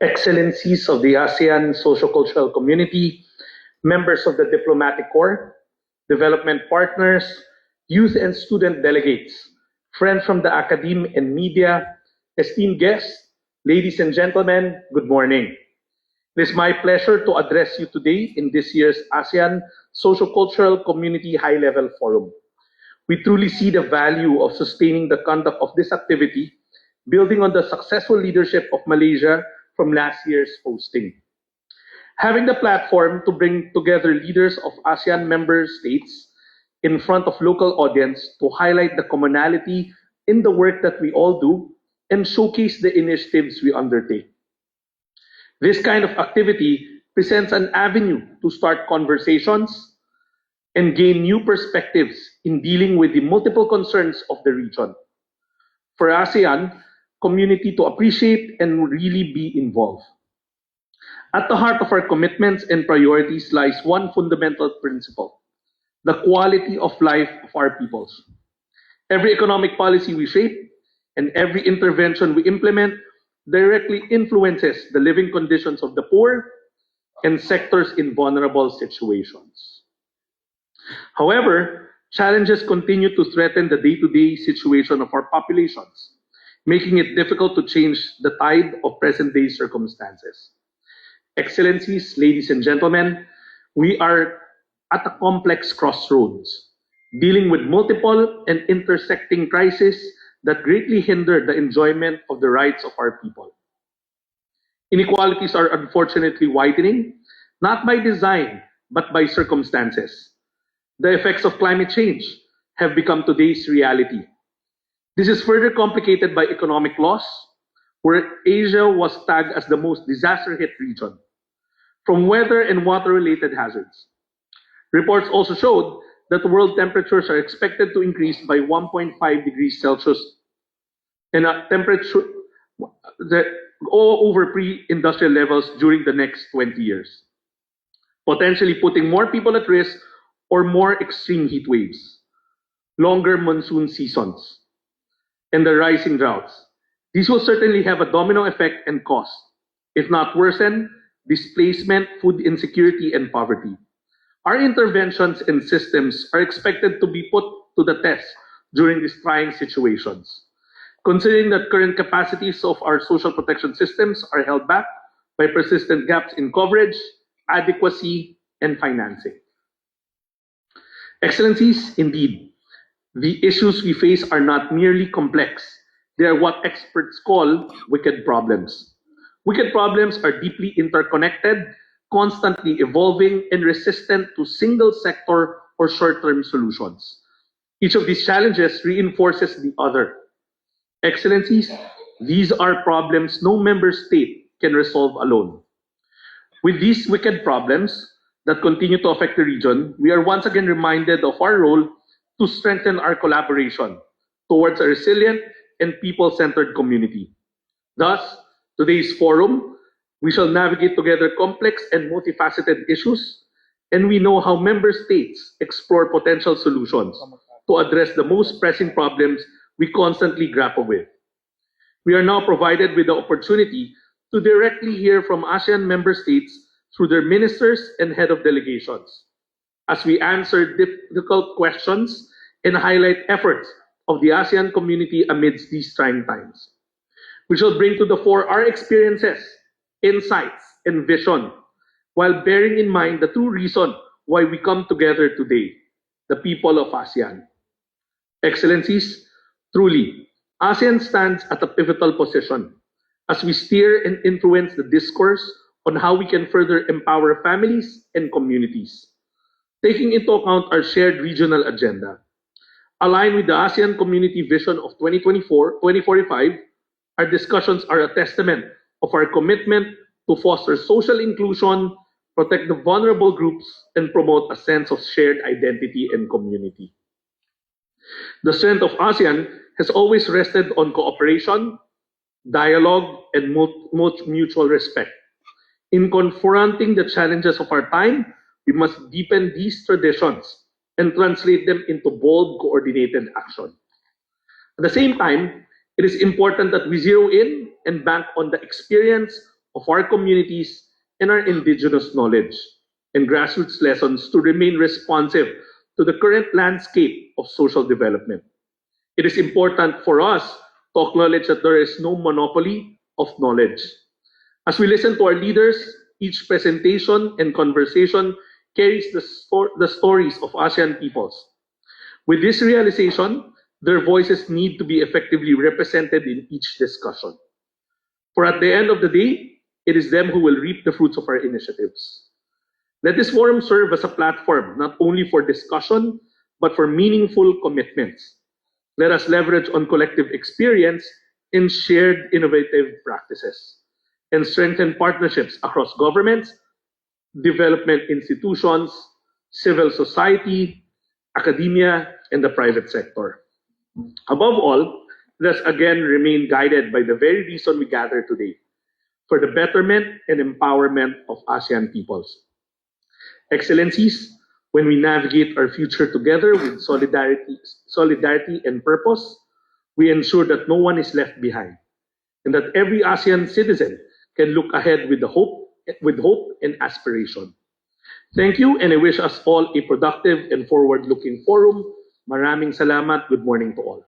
Excellencies of the Asean Socio-Cultural community, members of the Diplomatic Corps, development partners, youth and student delegates, friends from the academe and media, esteemed guests, ladies and gentlemen, good morning. It is my pleasure to address you today in this year's ASEAN Socio-Cultural Community High-Level Forum. We truly see the value of sustaining the conduct of this activity, building on the successful leadership of Malaysia from last year's hosting. Having the platform to bring together leaders of ASEAN member states in front of local audience to highlight the commonality in the work that we all do and showcase the initiatives we undertake. This kind of activity presents an avenue to start conversations and gain new perspectives in dealing with the multiple concerns of the region. For ASEAN community to appreciate and really be involved. At the heart of our commitments and priorities lies one fundamental principle: the quality of life of our peoples. Every economic policy we shape and every intervention we implement directly influences the living conditions of the poor and sectors in vulnerable situations. However, challenges continue to threaten the day-to-day situation of our populations, making it difficult to change the tide of present-day circumstances. Excellencies, ladies and gentlemen, we are at a complex crossroads, dealing with multiple and intersecting crises that greatly hinder the enjoyment of the rights of our people. Inequalities are unfortunately widening, not by design, but by circumstances. The effects of climate change have become today's reality. This is further complicated by economic loss, where Asia was tagged as the most disaster-hit region, from weather and water-related hazards. Reports also showed that world temperatures are expected to increase by 1.5 degrees Celsius and a temperature all over pre-industrial levels during the next 20 years, potentially putting more people at risk or more extreme heat waves, longer monsoon seasons, and the rising droughts. These will certainly have a domino effect and cost, if not worsen, displacement, food insecurity, and poverty. Our interventions and systems are expected to be put to the test during these trying situations, considering that current capacities of our social protection systems are held back by persistent gaps in coverage, adequacy, and financing. Excellencies, indeed, the issues we face are not merely complex. They are what experts call wicked problems. Wicked problems are deeply interconnected, constantly evolving, and resistant to single sector or short-term solutions. Each of these challenges reinforces the other. Excellencies, these are problems no member state can resolve alone. With these wicked problems that continue to affect the region, we are once again reminded of our role to strengthen our collaboration towards a resilient and people-centered community. Thus, today's forum, we shall navigate together complex and multifaceted issues, and we know how member states explore potential solutions to address the most pressing problems we constantly grapple with. We are now provided with the opportunity to directly hear from ASEAN member states through their ministers and head of delegations, as we answer difficult questions and highlight efforts of the ASEAN community amidst these trying times. We shall bring to the fore our experiences, insights, and vision, while bearing in mind the true reason why we come together today, the people of ASEAN. Excellencies, truly, ASEAN stands at a pivotal position as we steer and influence the discourse on how we can further empower families and communities, taking into account our shared regional agenda. Aligned with the ASEAN Community Vision of 2045, our discussions are a testament of our commitment to foster social inclusion, protect the vulnerable groups, and promote a sense of shared identity and community. The strength of ASEAN has always rested on cooperation, dialogue, and mutual respect. In confronting the challenges of our time, we must deepen these traditions and translate them into bold, coordinated action. At the same time, it is important that we zero in and bank on the experience, of our communities and our indigenous knowledge and grassroots lessons to remain responsive to the current landscape of social development. It is important for us to acknowledge that there is no monopoly of knowledge. As we listen to our leaders, each presentation and conversation carries the stories of ASEAN peoples. With this realization, their voices need to be effectively represented in each discussion. For at the end of the day, it is them who will reap the fruits of our initiatives. Let this forum serve as a platform not only for discussion, but for meaningful commitments. Let us leverage on collective experience and shared innovative practices, and strengthen partnerships across governments, development institutions, civil society, academia, and the private sector. Above all, let us again remain guided by the very reason we gather today, for the betterment and empowerment of ASEAN peoples. Excellencies, when we navigate our future together with solidarity and purpose, we ensure that no one is left behind and that every ASEAN citizen can look ahead with hope and aspiration. Thank you, and I wish us all a productive and forward-looking forum. Maraming salamat. Good morning to all.